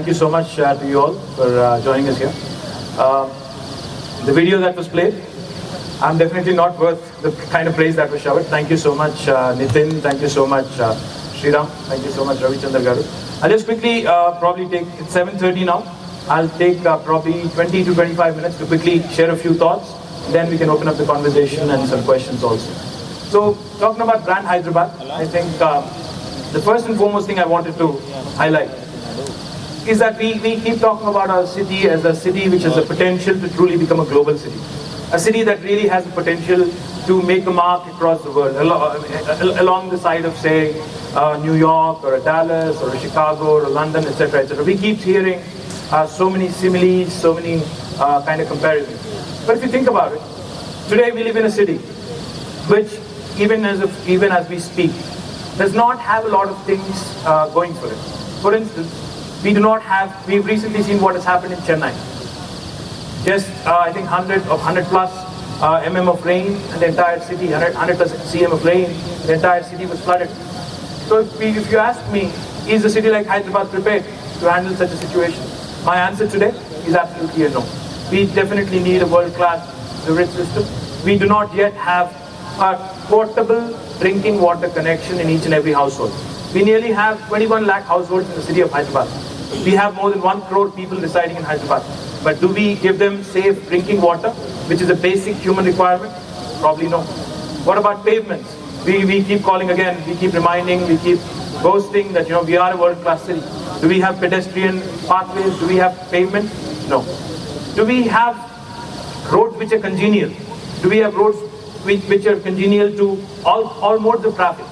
Thank you so much to you all for joining us here. The video that was played, I'm definitely not worth the kind of praise that was showered. Thank you so much, Nitin. Thank you so much, Sriram. Thank you so much, Ravichandra Garu. I'll just quickly probably take, it's 7:30 now. I'll take probably 20 to 25 minutes to quickly share a few thoughts. Then we can open up the conversation and some questions also. So, talking about brand Hyderabad, I think the first and foremost thing I wanted to highlight is that we keep talking about our city as a city which has the potential to truly become a global city. A city that really has the potential to make a mark across the world, along the side of, say, New York or a Dallas or a Chicago or a London, etc., etc. We keep hearing so many similes, so many kind of comparisons. But if you think about it, today we live in a city which, even as we speak, does not have a lot of things going for it. For instance, we've recently seen what has happened in Chennai. Just, I think 100 plus mm of rain, and the entire city, 100 plus cm of rain, the entire city was flooded. So if you ask me, is a city like Hyderabad prepared to handle such a situation? My answer today is absolutely a no. We definitely need a world-class sewerage system. We do not yet have a portable drinking water connection in each and every household. We nearly have 21 lakh households in the city of Hyderabad. We have more than 1 crore people residing in Hyderabad. But do we give them safe drinking water, which is a basic human requirement? Probably no. What about pavements? We keep calling again, we keep reminding, we keep boasting that we are a world-class city. Do we have pedestrian pathways? Do we have pavement? No. Do we have roads which are congenial? Do we have roads which are congenial to all modes of traffic?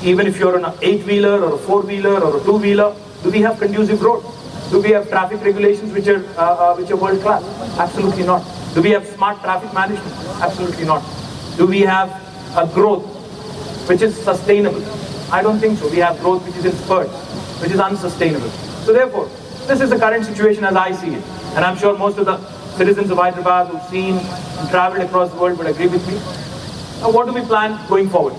Even if you're on an 8-wheeler or a 4-wheeler or a 2-wheeler, do we have conducive roads? Do we have traffic regulations which are world class? Absolutely not. Do we have smart traffic management? Absolutely not. Do we have a growth which is sustainable? I don't think so. We have growth which is in spurts, which is unsustainable. So therefore, this is the current situation as I see it. And I'm sure most of the citizens of Hyderabad who've seen and traveled across the world would agree with me. Now, what do we plan going forward?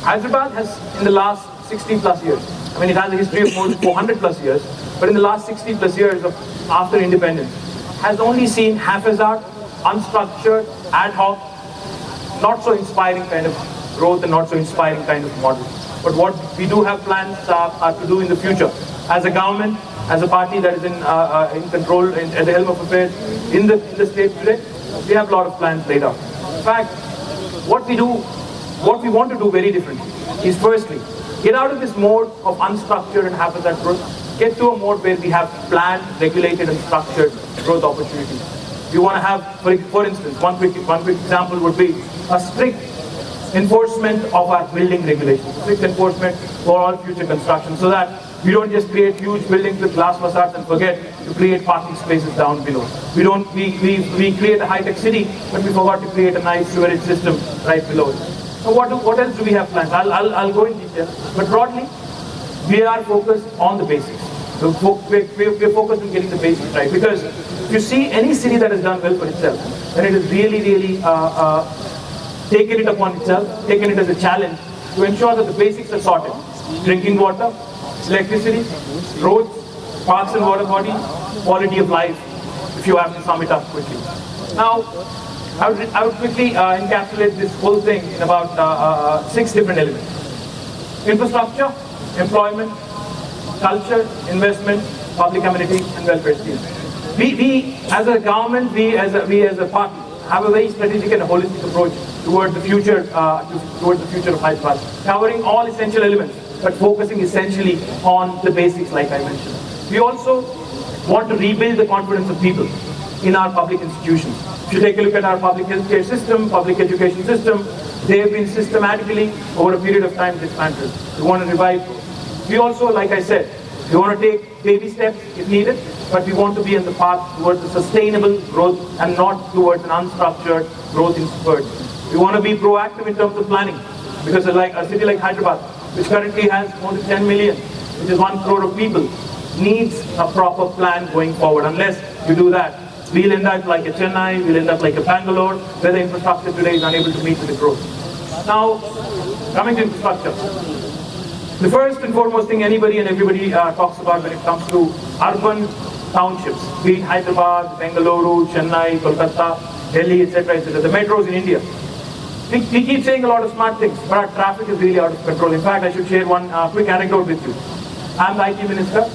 Hyderabad has, in the last 60 plus years, I mean, it has a history of more than 400 plus years, but in the last 60 plus years after independence, has only seen haphazard, unstructured, ad hoc, not so inspiring kind of growth and not so inspiring kind of model. But what we do have plans are to do in the future. As a government, as a party that is in control, at the helm of affairs in the state today, we have a lot of plans laid out. In fact, what we want to do very differently is firstly, get out of this mode of unstructured and haphazard growth, get to a mode where we have planned, regulated and structured growth opportunities. We want to have, for instance, one quick example would be a strict enforcement of our building regulations, strict enforcement for all future construction, so that we don't just create huge buildings with glass facades and forget to create parking spaces down below. We create a high-tech city, but we forgot to create a nice sewerage system right below it. So what else do we have planned? I'll go in detail, but broadly, we are focused on the basics. So we're focused on getting the basics right, because if you see any city that has done well for itself, then it has really taken it upon itself, taken it as a challenge to ensure that the basics are sorted. Drinking water, electricity, roads, parks and water bodies, quality of life, if you have to sum it up quickly. Now, I would quickly encapsulate this whole thing in about 6 different elements. Infrastructure, employment, culture, investment, public amenity, and welfare schemes. We as a government, we as a party, have a very strategic and holistic approach toward the future of Hyderabad, covering all essential elements, but focusing essentially on the basics like I mentioned. We also want to rebuild the confidence of people in our public institutions. If you take a look at our public healthcare system, public education system, they have been systematically, over a period of time, dismantled. We want to revive those. We also, like I said, we want to take baby steps if needed, but we want to be on the path towards a sustainable growth and not towards an unstructured growth in spurts. We want to be proactive in terms of planning, because like a city like Hyderabad, which currently has more than 10 million, which is 1 crore of people, needs a proper plan going forward. Unless you do that, we'll end up like a Chennai, we'll end up like a Bangalore, where the infrastructure today is unable to meet with the growth. Now, coming to infrastructure. The first and foremost thing anybody and everybody talks about when it comes to urban townships, be it Hyderabad, Bengaluru, Chennai, Kolkata, Delhi, etc., etc., the metros in India. We keep saying a lot of smart things, but our traffic is really out of control. In fact, I should share one quick anecdote with you. I'm the IT minister,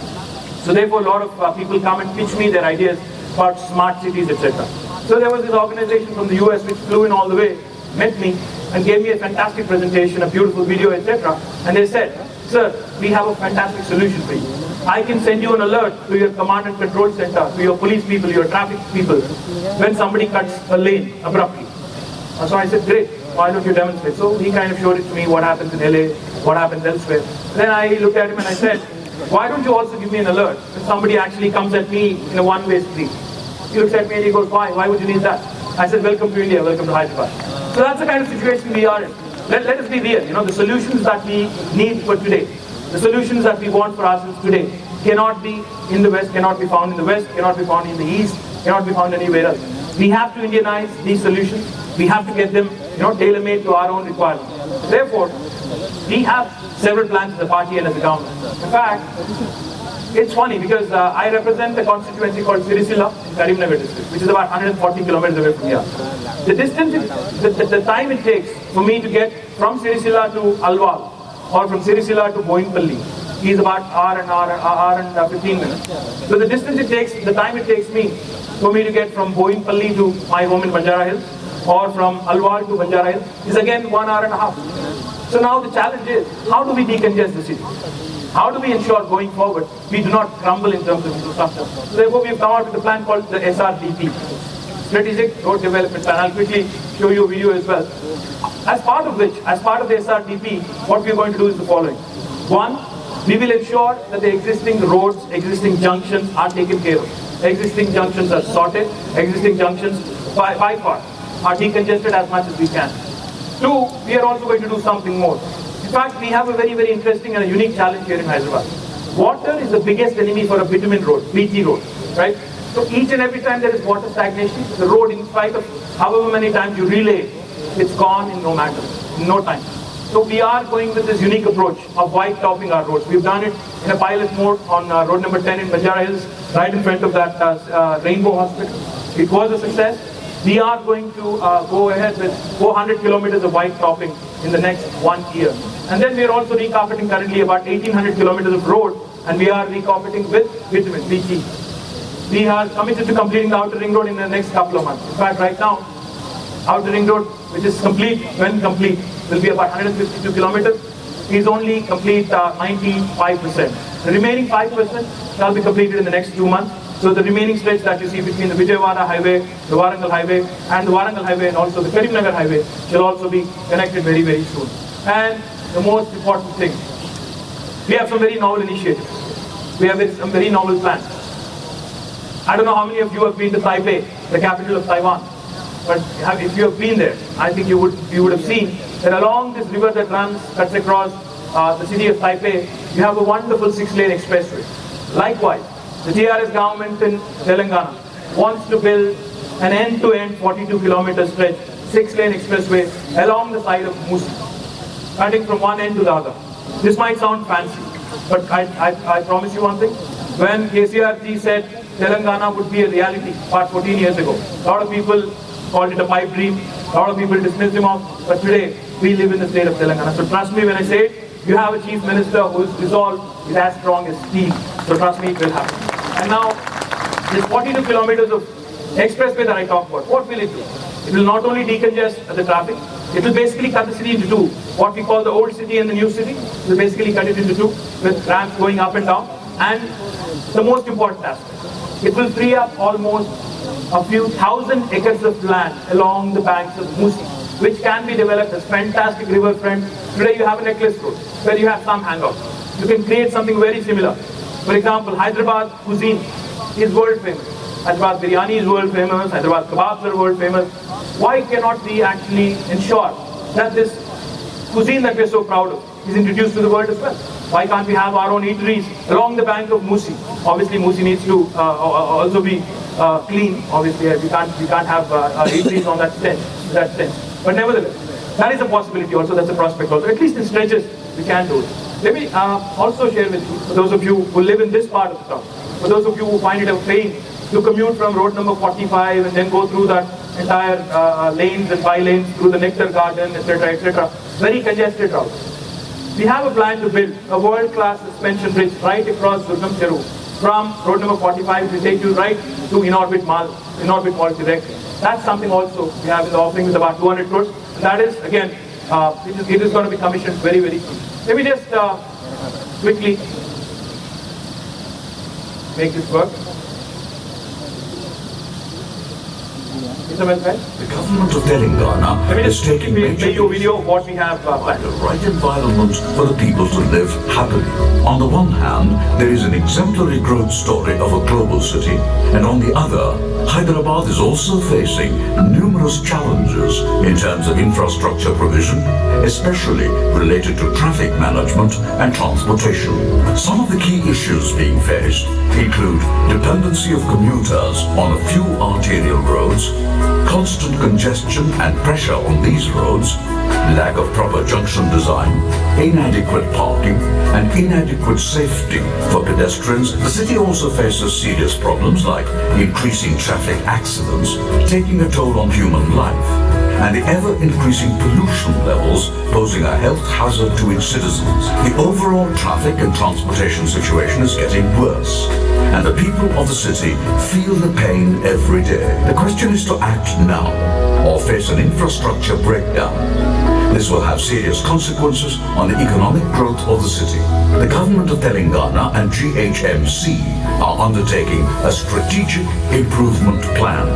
so therefore a lot of people come and pitch me their ideas about smart cities, etc. So there was this organization from the US which flew in all the way, met me, and gave me a fantastic presentation, a beautiful video, etc. And they said, sir, we have a fantastic solution for you. I can send you an alert to your command and control center, to your police people, your traffic people, when somebody cuts a lane abruptly. So I said, great, why don't you demonstrate? So he kind of showed it to me, what happens in LA, what happens elsewhere. Then I looked at him and I said, why don't you also give me an alert when somebody actually comes at me in a one-way street? He looks at me and he goes, why? Why would you need that? I said, welcome to India, welcome to Hyderabad. So that's the kind of situation we are in. Let us be real. The solutions that we need for today, the solutions that we want for ourselves today, cannot be in the West, cannot be found in the West, cannot be found in the East, cannot be found anywhere else. We have to Indianize these solutions. We have to get them, tailor-made to our own requirements. Therefore, we have several plans as a party and as a government. In fact, it's funny because I represent a constituency called Sirisila in Karimnagar district, which is about 140 kilometers away from here. The distance, the time it takes for me to get from Sirisila to Alwal or from Sirisila to Boinpalli is about hour and 15 minutes. So the distance it takes, the time it takes me for me to get from Boinpalli to my home in Banjara Hills or from Alwal to Banjara Hills is again 1 hour and a half. So now the challenge is, how do we decongest the city? How do we ensure going forward we do not crumble in terms of infrastructure? So therefore we have come out with a plan called the SRDP, Strategic Road Development Plan. I'll quickly show you a video as well. As part of the SRDP, what we are going to do is the following. One, we will ensure that the existing roads, existing junctions are taken care of. Existing junctions are sorted, existing junctions by far are decongested as much as we can. Two, we are also going to do something more. In fact, we have a very, very interesting and a unique challenge here in Hyderabad. Water is the biggest enemy for a bitumen road, BT road, right? So each and every time there is water stagnation, the road, in spite of however many times you relay, it's gone in no time. So we are going with this unique approach of white topping our roads. We've done it in a pilot mode on road number 10 in Banjara Hills, right in front of that Rainbow Hospital. It was a success. We are going to go ahead with 400 kilometers of white topping in the next 1 year. And then we are also recarpeting currently about 1800 kilometers of road, and we are recarpeting with bitumen, BT. We are committed to completing the outer ring road in the next couple of months. In fact, right now, outer ring road, which is complete, when complete, will be about 152 kilometers, is only complete 95%. The remaining 5% shall be completed in the next 2 months. So the remaining stretch that you see between the Vijayawada highway, the Warangal highway, and also the Karimnagar highway shall also be connected very, very soon. And the most important thing, we have some very novel initiatives. We have some very novel plans. I don't know how many of you have been to Taipei, the capital of Taiwan. But if you have been there, I think you would have seen that along this river that cuts across the city of Taipei, you have a wonderful 6-lane expressway. Likewise, the TRS government in Telangana wants to build an end-to-end 42-kilometer stretch, 6-lane expressway along the side of Musi, cutting from one end to the other. This might sound fancy, but I promise you one thing. When KCRG said Telangana would be a reality about 14 years ago, a lot of people called it a pipe dream, a lot of people dismissed him off, but today we live in the state of Telangana. So trust me when I say it, you have a chief minister whose resolve is as strong as steel. So trust me, it will happen. And now, this 42 kilometers of expressway that I talked about, what will it do? It will not only decongest the traffic, it will basically cut the city into two. What we call the old city and the new city, it will basically cut it into two with ramps going up and down. And the most important aspect, it will free up almost a few thousand acres of land along the banks of Musi, which can be developed as fantastic riverfront. Today you have a necklace road where you have some hangouts. You can create something very similar. For example, Hyderabad cuisine is world famous. Hyderabad biryani is world famous. Hyderabad kebabs are world famous. Why cannot we actually ensure that this cuisine that we are so proud of is introduced to the world as well? Why can't we have our own eateries along the bank of Musi? Obviously, Musi needs to also be clean. Obviously, we can't have eateries on that sense. But nevertheless, that is a possibility also. That's a prospect also. At least in stretches, we can do it. Let me also share with you, for those of you who live in this part of the town, for those of you who find it a pain to commute from road number 45 and then go through that entire lanes and by-lanes through the Nectar Garden, etc., very congested routes. We have a plan to build a world-class suspension bridge right across Durgam Cheru. From road number 45, we take you right to in-orbit mall directly. That's something also we have in the offering with about 200 crores. And that is, again, it is going to be commissioned very, very soon. Let me just quickly make this work. The government of Telangana is taking major video of what we have planned. The right environment for the people to live happily. On the one hand, there is an exemplary growth story of a global city, and on the other, Hyderabad is also facing numerous challenges in terms of infrastructure provision, especially related to traffic management and transportation. Some of the key issues being faced include dependency of commuters on a few arterial roads, constant congestion and pressure on these roads, lack of proper junction design, inadequate parking, and inadequate safety for pedestrians. The city also faces serious problems like increasing traffic accidents, taking a toll on human life, and the ever-increasing pollution levels posing a health hazard to its citizens. The overall traffic and transportation situation is getting worse, and the people of the city feel the pain every day. The question is to act now or face an infrastructure breakdown. This will have serious consequences on the economic growth of the city. The government of Telangana and GHMC are undertaking a strategic improvement plan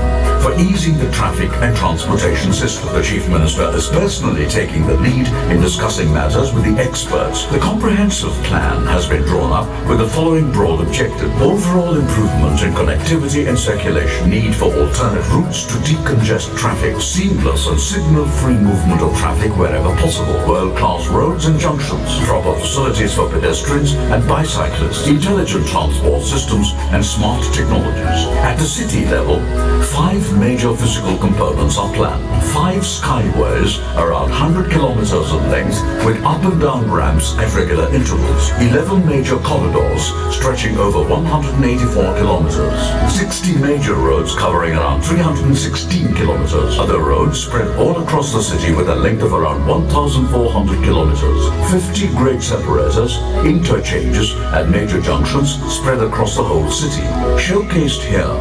for easing the traffic and transportation system. The Chief Minister is personally taking the lead in discussing matters with the experts. The comprehensive plan has been drawn up with the following broad objective: overall improvement in connectivity and circulation, need for alternate routes to decongest traffic, seamless and signal-free movement of traffic wherever possible, world-class roads and junctions, proper facilities for pedestrians and bicyclists, intelligent transport systems and smart technologies. At the city level, 5 major physical components are planned. 5 skyways around 100 kilometers in length with up and down ramps at regular intervals. 11 major corridors stretching over 184 kilometers. 60 major roads covering around 316 kilometers. Other roads spread all across the city with a length of around 1,400 kilometers. 50 grade separators, interchanges and major junctions spread across the whole city. Showcased here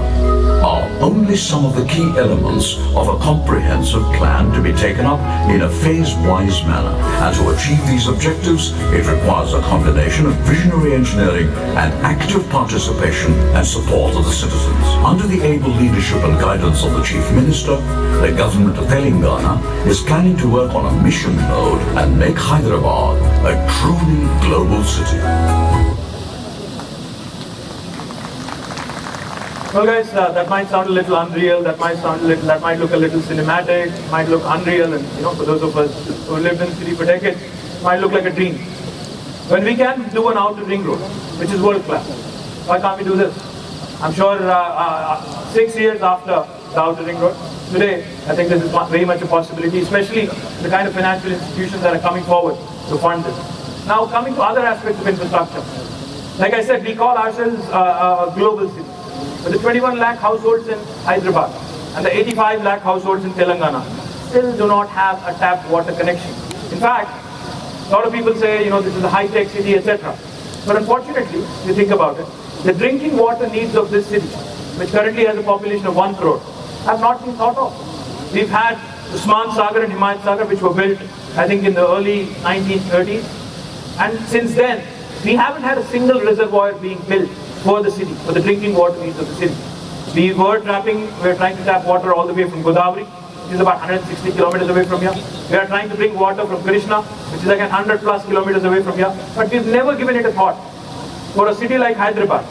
are only some of the key elements of a comprehensive plan to be taken up in a phase-wise manner. And to achieve these objectives, it requires a combination of visionary engineering and active participation and support of the citizens. Under the able leadership and guidance of the Chief Minister, the government of Telangana is planning to work on a mission mode and make Hyderabad a truly global city. Well, guys, that might sound a little unreal. That might look a little cinematic. Might look unreal, and for those of us who lived in the city for decades, might look like a dream. When we can do an outer ring road, which is world class, why can't we do this? I'm sure 6 years after the outer ring road, today I think this is very much a possibility, especially the kind of financial institutions that are coming forward to fund this. Now, coming to other aspects of infrastructure, like I said, we call ourselves a global city. But the 21 lakh households in Hyderabad and the 85 lakh households in Telangana still do not have a tap water connection. In fact, a lot of people say, this is a high-tech city, etc. But unfortunately, if you think about it, the drinking water needs of this city, which currently has a population of 1 crore, have not been thought of. We've had Usman Sagar and Himayat Sagar, which were built, I think, in the early 1930s. And since then, we haven't had a single reservoir being built for the city, for the drinking water needs of the city. We were trying to tap water all the way from Godavari, which is about 160 kilometers away from here. We are trying to bring water from Krishna, which is again 100 plus kilometers away from here. But we've never given it a thought. For a city like Hyderabad,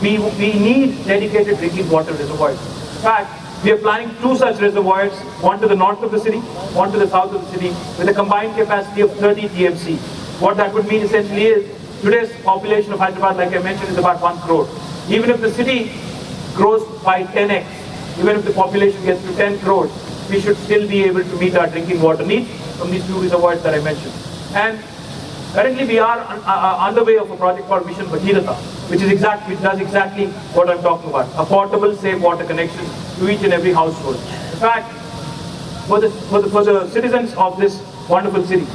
we need dedicated drinking water reservoirs. In fact, we are planning 2 such reservoirs, one to the north of the city, one to the south of the city, with a combined capacity of 30 TMC. What that would mean essentially is, today's population of Hyderabad, like I mentioned, is about 1 crore. Even if the city grows by 10x, even if the population gets to 10 crores, we should still be able to meet our drinking water needs from these 2 reservoirs that I mentioned. And Currently, we are underway of a project called Mission Bhagiratha, which does exactly what I'm talking about: a portable, safe water connection to each and every household. In fact, for the citizens of this wonderful city,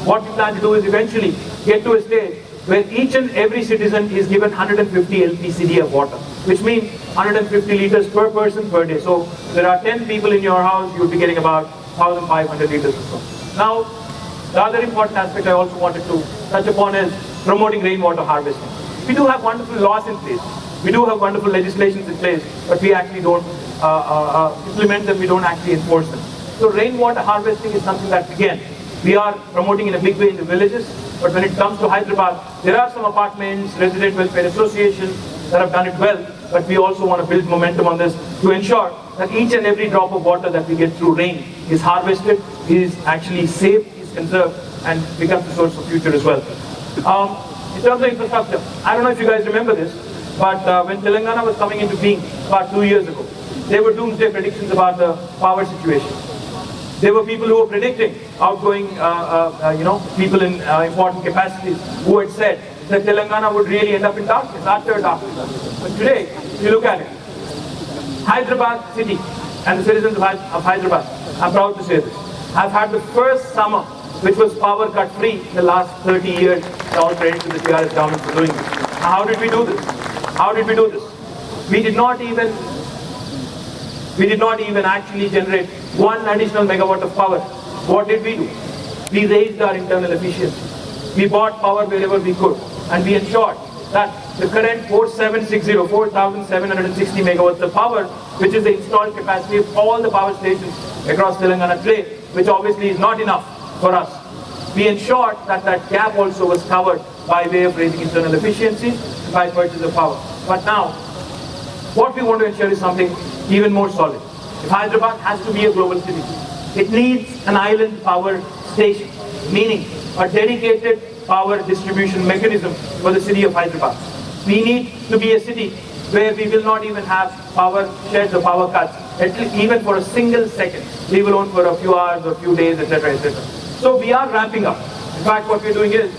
what we plan to do is eventually get to a stage where each and every citizen is given 150 LPCD of water, which means 150 liters per person per day. So there are 10 people in your house, you'll be getting about 1,500 liters or so. Now, the other important aspect I also wanted to touch upon is promoting rainwater harvesting. We do have wonderful laws in place. We do have wonderful legislations in place, but we actually don't implement them, we don't actually enforce them. So rainwater harvesting is something that, again, we are promoting in a big way in the villages, but when it comes to Hyderabad, there are some apartments, resident welfare associations that have done it well, but we also want to build momentum on this to ensure that each and every drop of water that we get through rain is harvested, is actually saved, is conserved, and becomes a source of future as well. In terms of infrastructure, I don't know if you guys remember this, but when Telangana was coming into being about 2 years ago, there were doomsday predictions about the power situation. There were people who were predicting outgoing, people in important capacities who had said that Telangana would really end up in darkness, utter darkness. But today, if you look at it, Hyderabad city and the citizens of Hyderabad, I'm proud to say this, have had the first summer which was power cut free in the last 30 years. All credit to the TRS government for doing this. Now, how did we do this? How did we do this? We did not even actually generate 1 additional megawatt of power. What did we do? We raised our internal efficiency. We bought power wherever we could, and we ensured that the current 4,760 megawatts of power, which is the installed capacity of all the power stations across Telangana today, which obviously is not enough for us. We ensured that that gap also was covered by way of raising internal efficiency and by purchase of power. But now, what we want to ensure is something even more solid. If Hyderabad has to be a global city, it needs an island power station, meaning a dedicated power distribution mechanism for the city of Hyderabad. We need to be a city where we will not even have power sheds or power cuts, at least even for a single second, leave alone for a few hours or a few days, etc., etc. So we are ramping up. In fact, what we're doing is,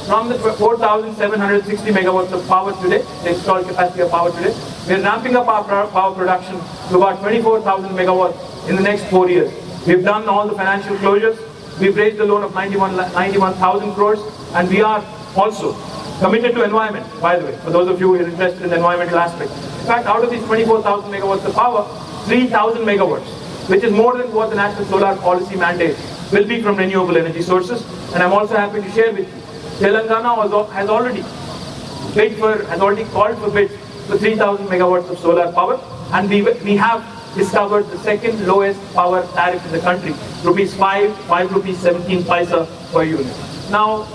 from the 4,760 megawatts of power today, the installed capacity of power today, we're ramping up our power production to about 24,000 megawatts in the next 4 years. We've done all the financial closures. We've raised a loan of 91,000 crores, and we are also committed to environment, by the way, for those of you who are interested in the environmental aspect. In fact, out of these 24,000 megawatts of power, 3,000 megawatts, which is more than what the National Solar Policy mandates, will be from renewable energy sources. And I'm also happy to share with you, Telangana has already called for bids for 3,000 megawatts of solar power, and we have discovered the second lowest power tariff in the country, rupees 5 rupees 17 paisa per unit. Now,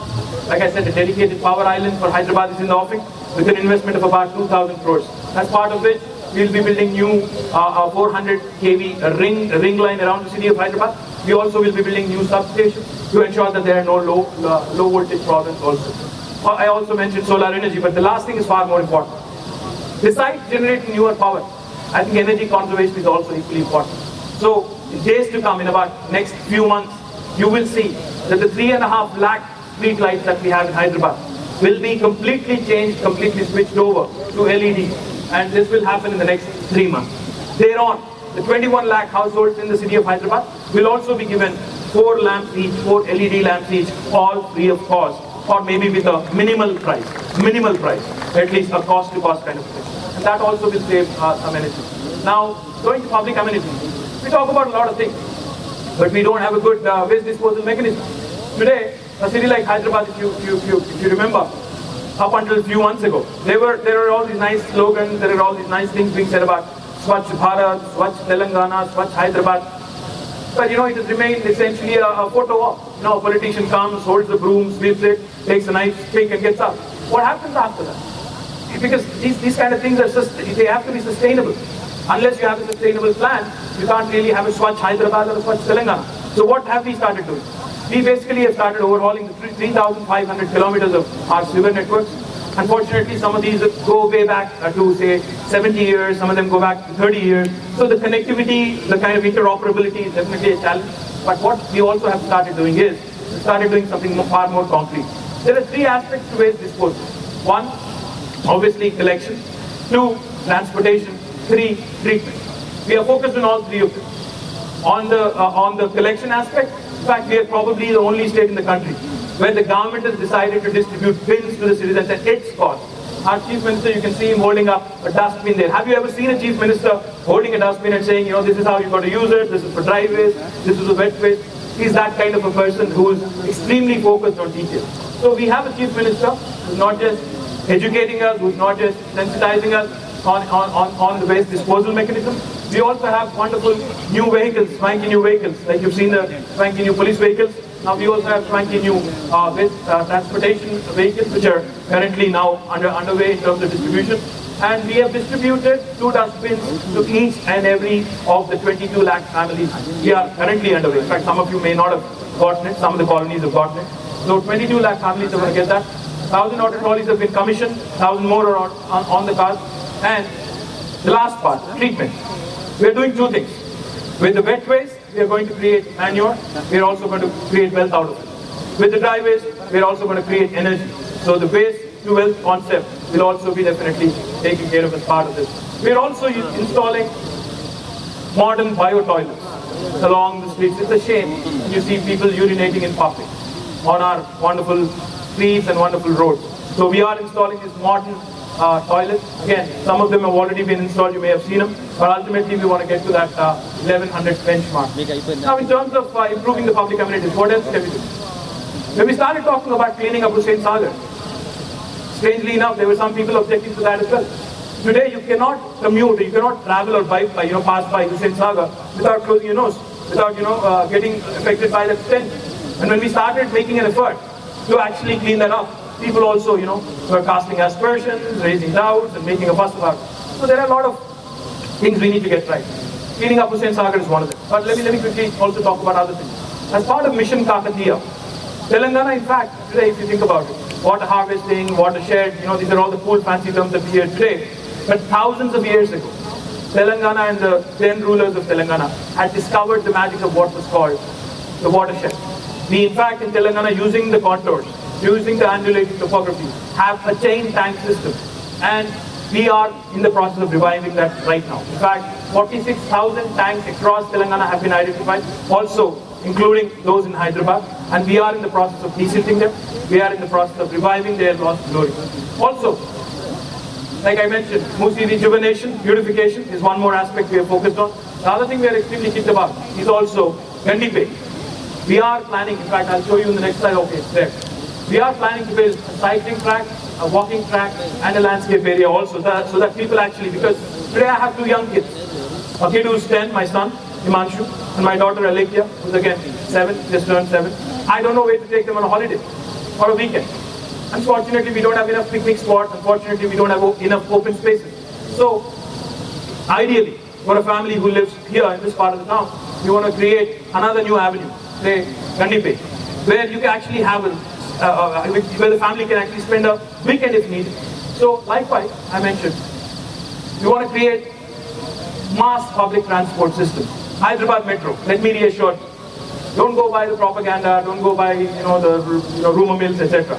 like I said, a dedicated power island for Hyderabad is in the offing with an investment of about 2,000 crores. As part of which, we'll be building new 400 kV ring line around the city of Hyderabad. We also will be building new substations to ensure that there are no low voltage problems also. I also mentioned solar energy, but the last thing is far more important. Besides generating newer power, I think energy conservation is also equally important. So in days to come, in about next few months, you will see that the 3.5 lakh street lights that we have in Hyderabad will be completely changed, completely switched over to LED, and this will happen in the next 3 months. Thereon, the 21 lakh households in the city of Hyderabad will also be given 4 lamps each, 4 LED lamps each, all free of cost, or maybe with a minimal price, at least a cost-to-cost kind of thing. And that also will save some energy. Now, going to public amenities, we talk about a lot of things, but we don't have a good waste disposal mechanism. Today, a city like Hyderabad, if you remember, up until a few months ago, there were all these nice slogans, there are all these nice things being said about Swachh Bharat, Swachh Telangana, Swachh Hyderabad. But it has remained essentially a photo op. A politician comes, holds the broom, sweeps it, takes a nice pick and gets up. What happens after that? Because these kind of things they have to be sustainable. Unless you have a sustainable plan, you can't really have a Swachh Hyderabad or a Swachh Telangana. So what have we started doing? We basically have started overhauling the 3,500 kilometers of our sewer networks. Unfortunately, some of these go way back to say 70 years, some of them go back to 30 years. So the connectivity, the kind of interoperability is definitely a challenge. But what we also have started doing is, we started doing something far more concrete. There are three aspects to waste disposal. One, obviously collection. Two, transportation. Three, treatment. We are focused on all three of them. On the collection aspect, in fact, we are probably the only state in the country where the government has decided to distribute bins to the citizens at its cost. Our Chief Minister, you can see him holding up a dustbin there. Have you ever seen a Chief Minister holding a dustbin and saying, this is how you've got to use it, this is for dry waste, this is for wet waste? He's that kind of a person who is extremely focused on detail. So we have a Chief Minister who's not just educating us, who's not just sensitizing us on the waste disposal mechanism. We also have wonderful new vehicles, swanky new vehicles, like you've seen the swanky new police vehicles. Now we also have swanky new transportation vehicles, which are currently now underway in terms of distribution. And we have distributed 2 dustbins to each and every of the 22 lakh families. We are currently underway. In fact, some of you may not have gotten it, some of the colonies have gotten it. So 22 lakh families are going to get that. 1,000 auto trolleys have been commissioned, 1,000 more are on the cars. And the last part, treatment. We are doing 2 things. With the wet waste, we are going to create manure. We are also going to create wealth out of it. With the dry waste, we are also going to create energy. So the waste to wealth concept will also be definitely taken care of as part of this. We are also installing modern bio-toilets along the streets. It's a shame you see people urinating in public on our wonderful streets and wonderful roads. So we are installing these modern toilets. Again, some of them have already been installed, you may have seen them, but ultimately we want to get to that 1100 benchmark. Now in terms of improving the public amenities, what else can we do? When we started talking about cleaning up Hussain Sagar, strangely enough, there were some people objecting to that as well. Today you cannot commute, you cannot travel or bike by, pass by Hussain Sagar without closing your nose, without, getting affected by that stench. And when we started making an effort to actually clean that up, people also, were casting aspersions, raising doubts, and making a fuss about it. So there are a lot of things we need to get right. Cleaning up Hussain Sagar is one of them. But let me quickly also talk about other things. As part of Mission Kakatiya, Telangana, in fact, today if you think about it, water harvesting, watershed, these are all the cool fancy terms that we hear today. But thousands of years ago, Telangana and the then rulers of Telangana had discovered the magic of what was called the watershed. We, in fact, in Telangana, using the contours, using the undulating topography, have a chain tank system. And we are in the process of reviving that right now. In fact, 46,000 tanks across Telangana have been identified, also including those in Hyderabad. And we are in the process of desilting them. We are in the process of reviving their lost glory. Also, like I mentioned, Musi rejuvenation, beautification is one more aspect we are focused on. The other thing we are extremely kicked about is also Gandhi. We are planning, in fact, I'll show you in the next slide, okay, it's there. We are planning to build a cycling track, a walking track, and a landscape area also, so that people actually, because today I have 2 young kids. A kid who's 10, my son, Himanshu, and my daughter Alekia, who's again 7, just turned 7. I don't know where to take them on a holiday or a weekend. Unfortunately, we don't have enough picnic spots. Unfortunately, we don't have enough open spaces. So, ideally, for a family who lives here in this part of the town, we want to create another new avenue, say Gandhi, where you can actually have where the family can actually spend a weekend if needed. So, likewise, I mentioned, we want to create mass public transport system. Hyderabad Metro, let me reassure you. Don't go by the propaganda, don't go by the rumor mills, etc.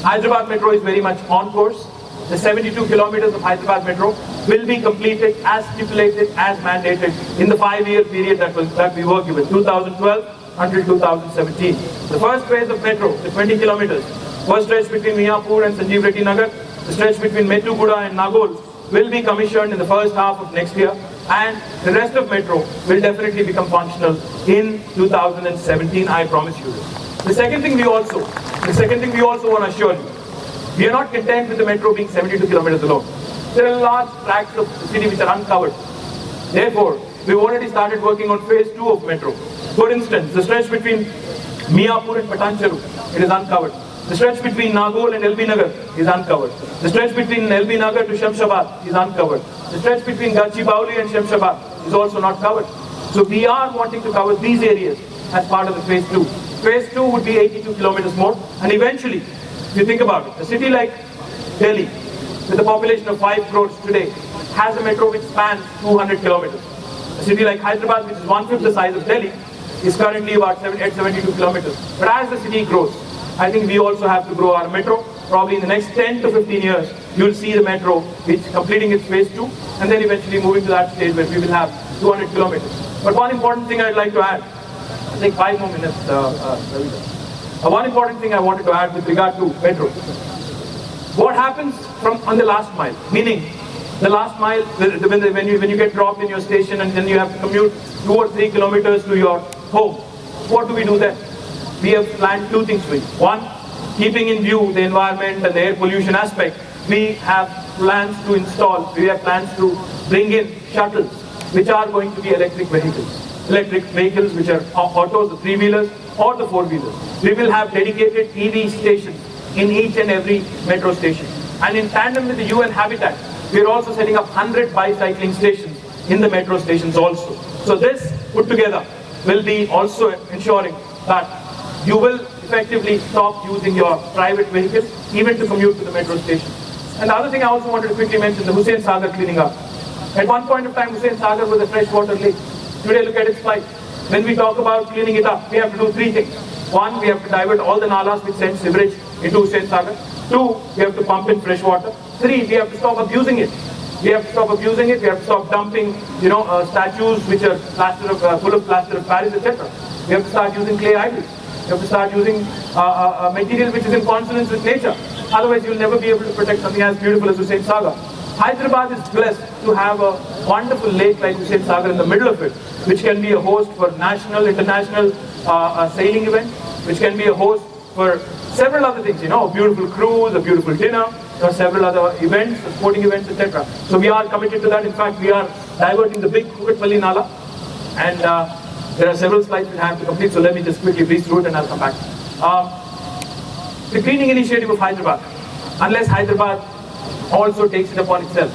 Hyderabad Metro is very much on course. The 72 kilometers of Hyderabad Metro will be completed as stipulated, as mandated in the 5-year period that we were given, 2012 until 2017. The first phase of Metro, the 20 kilometers, was stretched between Miapur and Sanjeev Reddy Nagar. The stretch between Mettukuda and Nagol will be commissioned in the first half of next year, and the rest of Metro will definitely become functional in 2017, I promise you this. The second thing we also want to assure you, we are not content with the Metro being 72 kilometers alone. There are large tracts of the city which are uncovered. Therefore, we've already started working on phase 2 of Metro. For instance, the stretch between Miapur and Patancheru, it is uncovered. The stretch between Nagol and LB Nagar is uncovered. The stretch between LB Nagar to Shamshabad is uncovered. The stretch between Gachibowli and Shamshabad is also not covered. So we are wanting to cover these areas as part of the phase 2. Phase 2 would be 82 kilometers more, and eventually, if you think about it, a city like Delhi, with a population of 5 crores today, has a metro which spans 200 kilometers. A city like Hyderabad, which is 1/5 the size of Delhi, is currently about 72 kilometers. But as the city grows, I think we also have to grow our metro. Probably in the next 10 to 15 years, you'll see the metro which completing its phase 2, and then eventually moving to that stage where we will have 200 kilometers. But one important thing I'd like to add, I think 5 more minutes, one important thing I wanted to add with regard to metro. What happens on the last mile? Meaning, the last mile, when you get dropped in your station and then you have to commute 2 or 3 kilometers to your home, what do we do then? We have planned 2 things for you. One, keeping in view the environment and the air pollution aspect, we have plans to bring in shuttles, which are going to be electric vehicles. Electric vehicles which are autos, the 3-wheelers or the 4-wheelers. We will have dedicated EV stations in each and every metro station. And in tandem with the UN Habitat, we are also setting up 100 bicycling stations in the metro stations also. So this put together will be also ensuring that you will effectively stop using your private vehicles even to commute to the metro station. And the other thing I also wanted to quickly mention, the Hussain Sagar cleaning up. At one point of time, Hussain Sagar was a freshwater lake. Today, look at its plight. When we talk about cleaning it up, we have to do 3 things. 1, we have to divert all the nalas which send sewage into Hussain Sagar. 2, we have to pump in fresh water. 3, we have to stop abusing it. We have to stop abusing it. We have to stop dumping, statues which are full of plaster of Paris, etc. We have to start using clay idols. We have to start using material which is in consonance with nature. Otherwise, you'll never be able to protect something as beautiful as Hussain Sagar. Hyderabad is blessed to have a wonderful lake like Hussain Sagar in the middle of it, which can be a host for national, international sailing events, which can be a host for several other things, a beautiful cruise, a beautiful dinner, several other events, sporting events, etc. So we are committed to that. In fact, we are diverting the big Kukatpalli Nala, and there are several slides we have to complete, so let me just quickly breeze through it and I'll come back. The cleaning initiative of Hyderabad, unless Hyderabad also takes it upon itself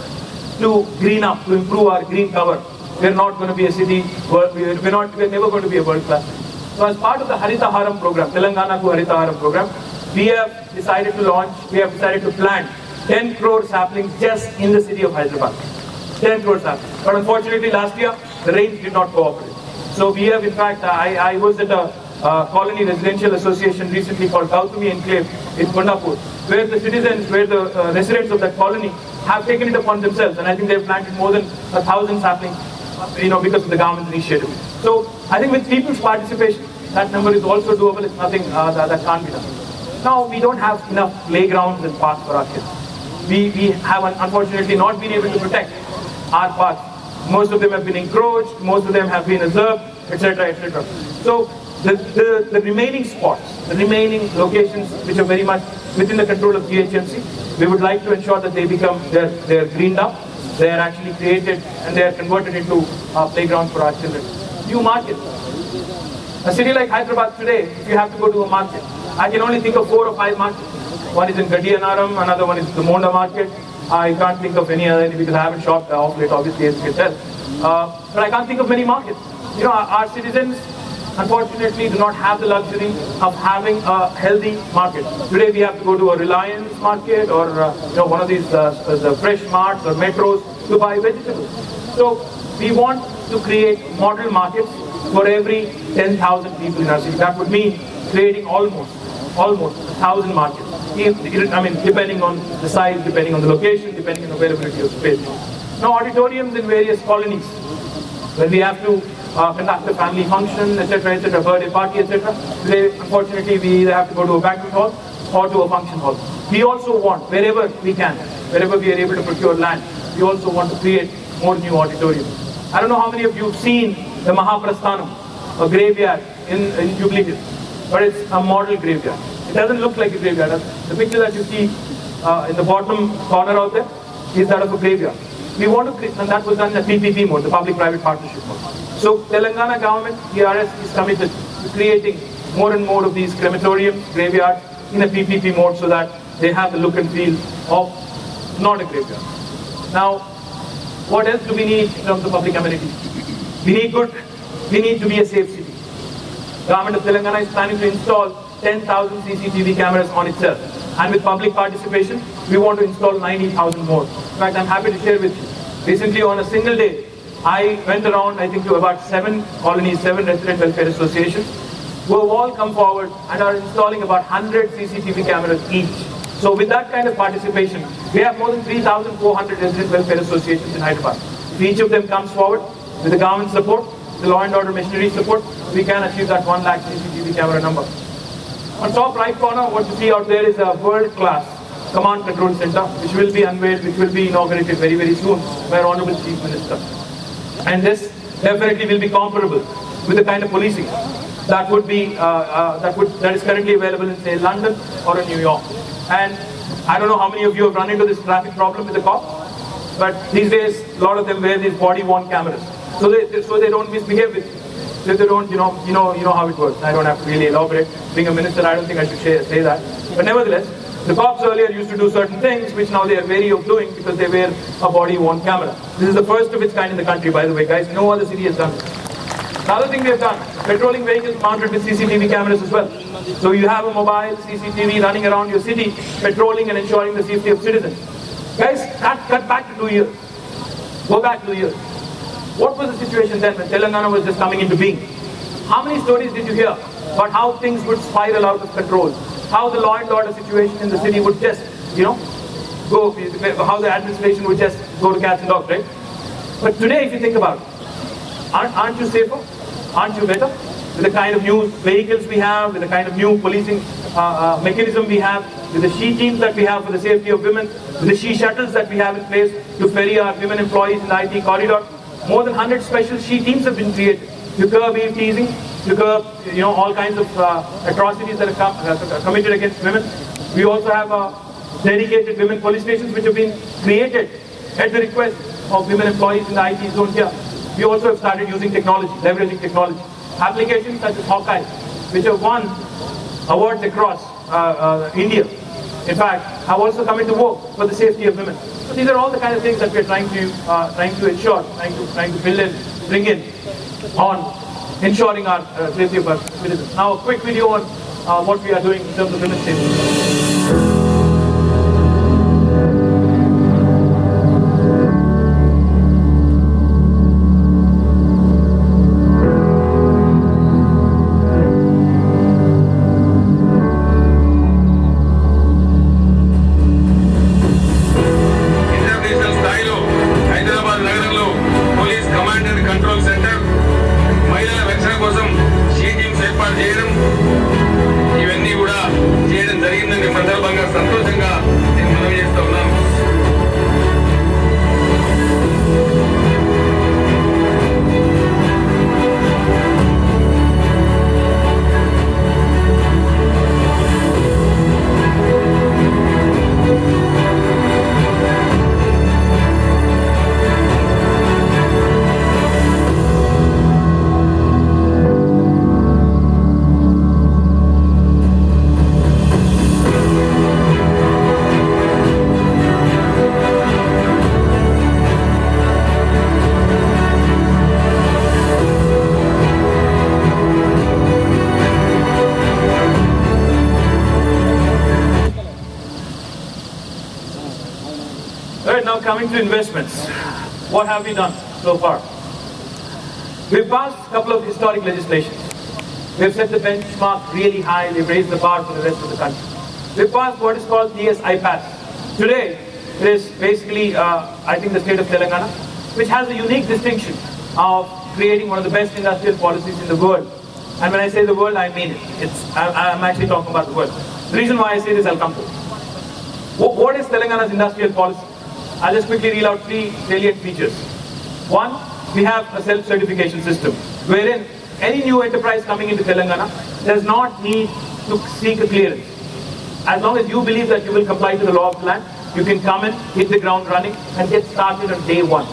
to green up, to improve our green cover, we're not going to be a city, we're never going to be a world class. So as part of the Harita Haram program, Telangana Ku Harita Haram program, we have decided to plant 10 crore saplings just in the city of Hyderabad. 10 crore saplings. But unfortunately last year, the rains did not cooperate. So we have, in fact, I was at a colony residential association recently called Gautami Enclave in Kondapur, where the residents of that colony have taken it upon themselves, and I think they've planted more than 1,000 saplings, because of the government's initiative. So I think with people's participation, that number is also doable. It's nothing that can't be done. Now we don't have enough playgrounds and parks for our kids. We have unfortunately not been able to protect our parks. Most of them have been encroached, most of them have been reserved, etc., etc. So the remaining spots, the remaining locations which are very much within the control of GHMC, we would like to ensure that they're greened up, they are actually created and they are converted into playgrounds for our children. New markets. A city like Hyderabad today, if you have to go to a market, I can only think of 4 or 5 markets. One is in Gadiyanaram, another one is the Monda market. I can't think of any other because I haven't shopped off late, obviously, as you can tell. But I can't think of many markets. Our citizens, unfortunately, do not have the luxury of having a healthy market. Today, we have to go to a Reliance market or one of these the fresh marts or metros to buy vegetables. So we want to create model markets for every 10,000 people in our city. That would mean creating almost 1,000 markets. Depending on the size, depending on the location, depending on the availability of space. Now, auditoriums in various colonies, when we have to conduct a family function, etc., birthday party, etc. Today, unfortunately, we either have to go to a banquet hall or to a function hall. We also want, wherever we can, wherever we are able to procure land, we also want to create more new auditoriums. I don't know how many of you have seen the Mahaprasthanam, a graveyard in Jubilee Hills, but it's a model graveyard. It doesn't look like a graveyard. The picture that you see in the bottom corner out there is that of a graveyard. We want to create, and that was done in the PPP mode, the public-private partnership mode. So Telangana government, ERS, is committed to creating more and more of these crematoriums, graveyards in a PPP mode so that they have the look and feel of not a graveyard. Now, what else do we need in terms of public amenities? We need to be a safe city. Government of Telangana is planning to install 10,000 CCTV cameras on itself. And with public participation, we want to install 90,000 more. In fact, I'm happy to share with you. Recently, on a single day, I went around, I think, to about 7 colonies, 7 resident welfare associations, who have all come forward and are installing about 100 CCTV cameras each. So with that kind of participation, we have more than 3,400 resident welfare associations in Hyderabad. If each of them comes forward with the government support, the law and order machinery support, we can achieve that 1 lakh CCTV camera number. On top right corner, what you see out there is a world-class command control center, which will be unveiled, which will be inaugurated very, very soon by our Honorable Chief Minister. And this definitely will be comparable with the kind of policing that would be that is currently available in, say, London or in New York. And I don't know how many of you have run into this traffic problem with the cops, but these days a lot of them wear these body-worn cameras, so they don't misbehave with you. So if they don't, you know how it works. I don't have to really elaborate. Being a minister, I don't think I should say that. But nevertheless, the cops earlier used to do certain things which now they are wary of doing because they wear a body-worn camera. This is the first of its kind in the country, by the way, guys. No other city has done this. The other thing we have done, patrolling vehicles mounted with CCTV cameras as well. So you have a mobile CCTV running around your city, patrolling and ensuring the safety of citizens. Guys, cut back to 2 years. Go back 2 years. What was the situation then when Telangana was just coming into being? How many stories did you hear about how things would spiral out of control? How the law and order situation in the city would just, go, how the administration would just go to cats and dogs, right? But today, if you think about it, aren't you safer? Aren't you better? With the kind of new vehicles we have, with the kind of new policing mechanism we have, with the she teams that we have for the safety of women, with the she shuttles that we have in place to ferry our women employees in the IT corridor. More than 100 special she teams have been created to curb eve teasing, to curb all kinds of atrocities that are committed against women. We also have dedicated women police stations which have been created at the request of women employees in the IT zone here. We also have started using technology, leveraging technology. Applications such as Hawkeye, which have won awards across India, in fact, have also come into vogue for the safety of women. So these are all the kind of things that we are trying to ensure, trying to build in, bring in on ensuring our safety of our citizens. Now, a quick video on what we are doing in terms of women's safety. Now coming to investments, what have we done so far? We've passed a couple of historic legislations. We've set the benchmark really high, we've raised the bar for the rest of the country. We've passed what is called TS iPass. Today, it is basically, I think, the state of Telangana, which has a unique distinction of creating one of the best industrial policies in the world. And when I say the world, I mean it. I'm actually talking about the world. The reason why I say this, I'll come to it. What is Telangana's industrial policy? I'll just quickly reel out 3 salient features. One, we have a self-certification system, wherein any new enterprise coming into Telangana does not need to seek a clearance. As long as you believe that you will comply to the law of the land, you can come in, hit the ground running, and get started on day one.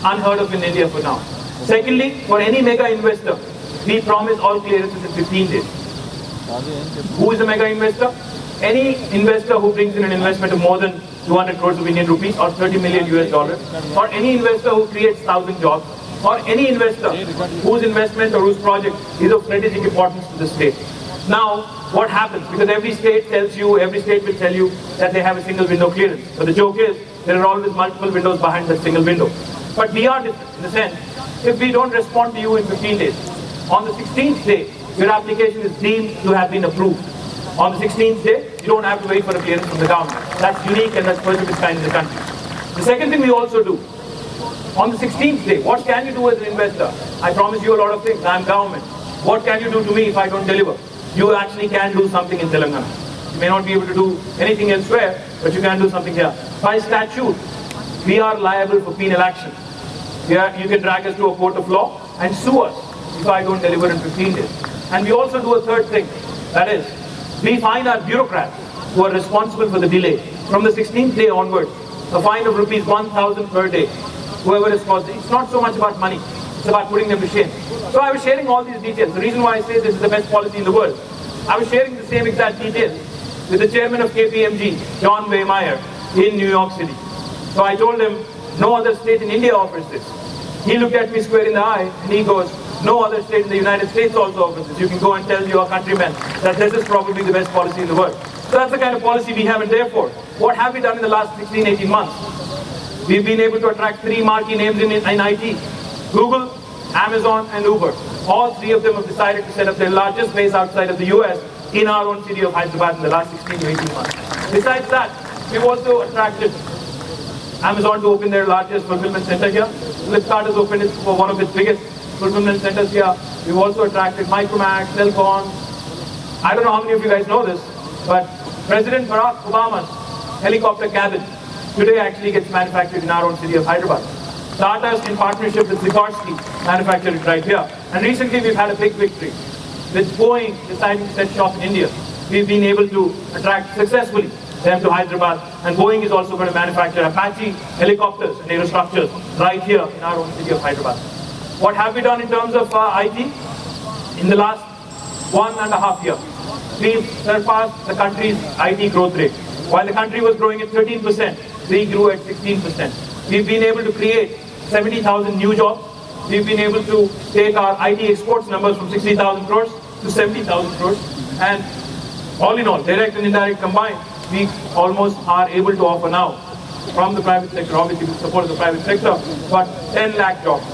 Unheard of in India for now. Secondly, for any mega investor, we promise all clearances in 15 days. Who is a mega investor? Any investor who brings in an investment of more than 200 crores of Indian rupees or 30 million US dollars, or any investor who creates 1,000 jobs, or any investor whose investment or whose project is of strategic importance to the state. Now, what happens? Because every state will tell you that they have a single window clearance. But the joke is, there are always multiple windows behind that single window. But we are different in the sense, if we don't respond to you in 15 days, on the 16th day, your application is deemed to have been approved. On the 16th day, you don't have to wait for a clearance from the government. That's unique and that's first of its kind in the country. The second thing we also do, on the 16th day, what can you do as an investor? I promise you a lot of things. I'm government. What can you do to me if I don't deliver? You actually can do something in Telangana. You may not be able to do anything elsewhere, but you can do something here. By statute, we are liable for penal action. Here, you can drag us to a court of law and sue us if I don't deliver in 15 days. And we also do a third thing. That is, we fine our bureaucrats who are responsible for the delay. From the 16th day onwards, a fine of rupees 1,000 per day. Whoever is caused, it's not so much about money, it's about putting them to shame. So I was sharing all these details. The reason why I say this is the best policy in the world, I was sharing the same exact details with the chairman of KPMG, John Waymeyer, in New York City. So I told him, no other state in India offers this. He looked at me square in the eye and he goes, no other state in the United States also offers this. You can go and tell your countrymen that this is probably the best policy in the world. So that's the kind of policy we have, and therefore, what have we done in the last 16, 18 months? We've been able to attract 3 marquee names in IT. Google, Amazon and Uber. All 3 of them have decided to set up their largest base outside of the US in our own city of Hyderabad in the last 16 to 18 months. Besides that, we've also attracted Amazon to open their largest fulfillment center here. Flipkart has opened it for one of its biggest fulfillment centers here. We've also attracted Micromax, Telcon. I don't know how many of you guys know this, but President Barack Obama's helicopter cabin today actually gets manufactured in our own city of Hyderabad. Tata's in partnership with Sikorsky manufactured it right here. And recently we've had a big victory. With Boeing deciding to set shop in India, we've been able to attract successfully them to Hyderabad. And Boeing is also going to manufacture Apache helicopters and aerostructures right here in our own city of Hyderabad. What have we done in terms of IT? In the last 1.5 years, we've surpassed the country's IT growth rate. While the country was growing at 13%, we grew at 16%. We've been able to create 70,000 new jobs. We've been able to take our IT exports numbers from 60,000 crores to 70,000 crores. And all in all, direct and indirect combined, we almost are able to offer now from the private sector, obviously with support of the private sector, but 10 lakh jobs.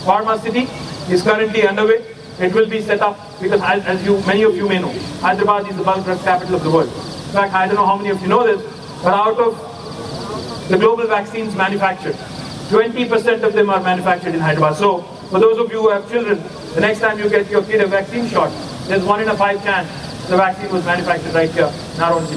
Pharma City is currently underway. It will be set up because, as many of you may know, Hyderabad is the bulk drug capital of the world. In fact, I don't know how many of you know this, but out of the global vaccines manufactured, 20% of them are manufactured in Hyderabad. So, for those of you who have children, the next time you get your kid a vaccine shot, there's 1 in a 5 chance the vaccine was manufactured right here in our own city.